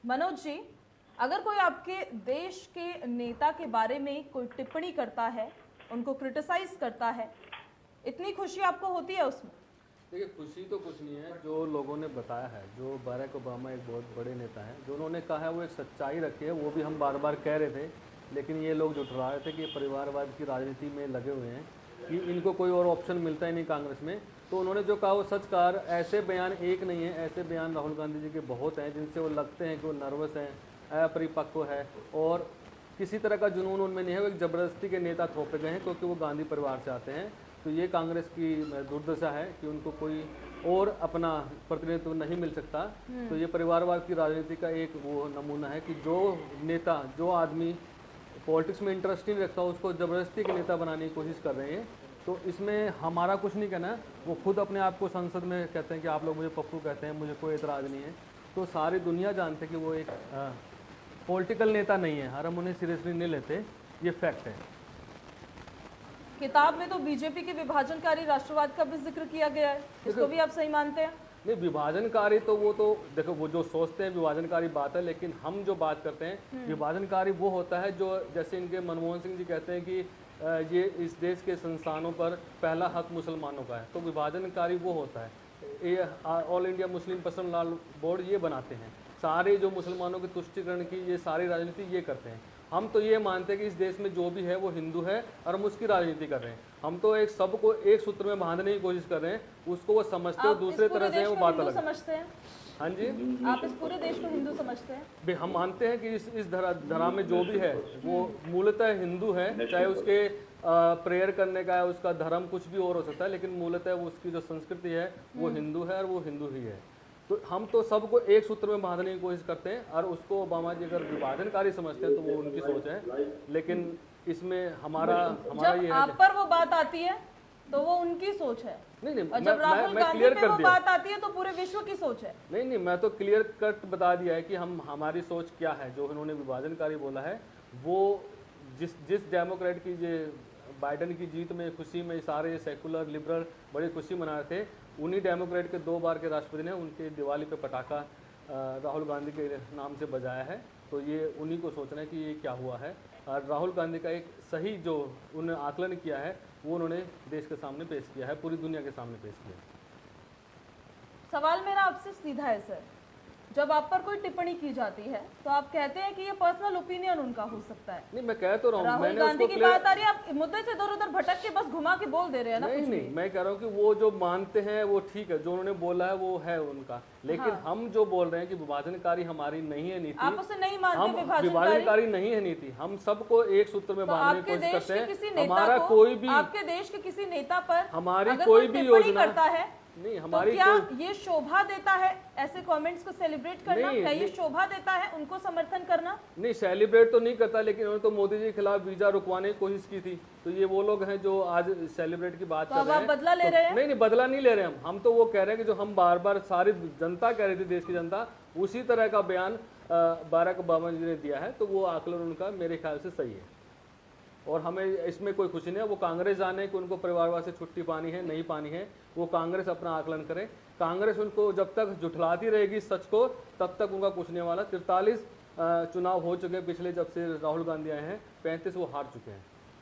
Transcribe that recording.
मनोज जी, अगर कोई आपके देश के नेता के बारे में कोई टिप्पणी करता है, उनको क्रिटिसाइज करता है, इतनी खुशी आपको होती है उसमें? देखिए, खुशी तो कुछ नहीं है। जो लोगों ने बताया है, जो बराक ओबामा एक बहुत बड़े नेता हैं, जो उन्होंने कहा है वो एक सच्चाई रखी है, वो भी हम बार बार कह रहे थे, लेकिन ये लोग जुटरा रहे थे कि ये परिवारवाद की राजनीति में लगे हुए हैं कि इनको कोई और ऑप्शन मिलता ही नहीं कांग्रेस में। तो उन्होंने जो कहा वो सच कहा। ऐसे बयान एक नहीं है, ऐसे बयान राहुल गांधी जी के बहुत हैं जिनसे वो लगते हैं कि वो नर्वस हैं, अपरिपक्व है और किसी तरह का जुनून उनमें नहीं है। वो एक ज़बरदस्ती के नेता थोपे गए हैं क्योंकि वो गांधी परिवार से आते हैं। तो ये कांग्रेस की दुर्दशा है कि उनको कोई और अपना प्रतिनिधित्व नहीं मिल सकता। तो ये परिवारवाद की राजनीति का एक वो नमूना है कि जो नेता, जो आदमी पॉलिटिक्स में इंटरेस्ट नहीं रखता, उसको ज़बरदस्ती के नेता बनाने की कोशिश कर रहे हैं। तो इसमें हमारा कुछ नहीं कहना। वो खुद अपने आप को संसद में कहते हैं कि आप लोग मुझे पप्पू कहते हैं, मुझे कोई एतराज़ नहीं है। तो सारी दुनिया जानते हैं कि वो एक पॉलिटिकल नेता नहीं है और हम उन्हें सीरियसली नहीं लेते, ये फैक्ट है। किताब में तो बीजेपी के विभाजनकारी राष्ट्रवाद का भी जिक्र किया गया है, इसको भी आप सही मानते हैं? नहीं, विभाजनकारी तो वो तो देखो, वो जो सोचते हैं विभाजनकारी बात है, लेकिन हम जो बात करते हैं विभाजनकारी वो होता है जो, जैसे इनके मनमोहन सिंह जी कहते हैं कि ये इस देश के संस्थानों पर पहला हक मुसलमानों का है। तो विभाजनकारी वो होता है, ये all India Muslim personal law board ये बनाते हैं, सारे जो मुसलमानों के तुष्टिकरण की ये सारी राजनीति ये करते हैं। हम तो ये मानते हैं कि इस देश में जो भी है वो हिंदू है और हम उसकी राजनीति कर रहे हैं। हम तो एक सबको एक सूत्र में बांधने की कोशिश कर रहे हैं, उसको वो समझते हो दूसरे तरह से, वो बात अलग समझते हैं। हाँ जी, आप इस पूरे देश को हिंदू समझते हैं? हम मानते हैं कि इस धरा में जो भी है वो मूलतः हिंदू है, चाहे उसके प्रेयर करने का है, उसका धर्म कुछ भी और हो सकता है, लेकिन मूलतः वो उसकी जो संस्कृति है वो हिंदू है और वो हिंदू ही है। तो हम तो सबको एक सूत्र में बांधने की कोशिश करते हैं और उसको ओबामा जी अगर विभाजनकारी समझते हैं तो वो उनकी सोच है, लेकिन इसमें हमारा ये आप पर वो बात आती है तो वो उनकी सोच है। नहीं, और जब राहुल गांधी पे वो बात आती है तो पूरे विश्व की सोच है। नहीं, मैं तो क्लियर कट बता दिया है कि हमारी सोच क्या है। जो उन्होंने विभाजनकारी बोला है वो जिस डेमोक्रेट की बाइडेन की जीत में खुशी में सारे सेकुलर लिबरल बड़ी खुशी मना रहे थे, उन्हीं डेमोक्रेट के 2 बार के राष्ट्रपति ने उनके दिवाली पे पटाखा राहुल गांधी के नाम से बजाया है। तो ये उन्हीं को सोचना है कि ये क्या हुआ है। और राहुल गांधी का एक सही जो उन्होंने आकलन किया है वो उन्होंने देश के सामने पेश किया है, पूरी दुनिया के सामने पेश किया है। सवाल मेरा आपसे सीधा है सर, जब आप पर कोई टिप्पणी की जाती है तो आप कहते हैं कि ये पर्सनल ओपिनियन उनका हो सकता है। नहीं, मैं कह तो रहा हूँ, राहुल गांधी की बात आ रही है, आप मुद्दे से इधर उधर भटक के बस घुमा के बोल दे रहे हैं ना। नहीं, मैं कह रहा हूँ कि वो जो मानते हैं वो ठीक है, जो उन्होंने बोला है वो है उनका, लेकिन हम जो बोल रहे हैं कि विभाजनकारी हमारी नहीं है नीति, आप उसे नहीं मानते, विभाजनकारी नहीं है नीति, हम सबको एक सूत्र में बांधने की कोशिश करते हैं। हमारा कोई भी आपके देश के किसी नेता पर हमारी कोई भी योजना करता है नहीं, हमारी तो क्या ये शोभा देता है ऐसे कमेंट्स को सेलिब्रेट करना? क्या ये शोभा देता है उनको समर्थन करना? नहीं, सेलिब्रेट तो नहीं करता, लेकिन उन्होंने तो मोदी जी के खिलाफ वीजा रुकवाने की कोशिश की थी। तो ये वो लोग हैं जो आज सेलिब्रेट की बात कर रहे हैं। बदला ले रहे हैं? नहीं, बदला नहीं ले रहे हम तो वो कह रहे हैं कि जो हम बार बार सारी जनता कह रही थी, देश की जनता, उसी तरह का बयान बराक ओबामा जी ने दिया है। तो वो आकलन उनका मेरे ख्याल से सही है और हमें इसमें कोई खुशी नहीं है। वो कांग्रेस जाने कि उनको परिवारवाद से छुट्टी पानी है नहीं पानी है, वो कांग्रेस अपना आकलन करे। कांग्रेस उनको जब तक जुठलाती रहेगी सच को, तब तक उनका कुछ नहीं वाला। 43 चुनाव हो चुके हैं पिछले, जब से राहुल गांधी आए हैं, 35 वो हार चुके हैं।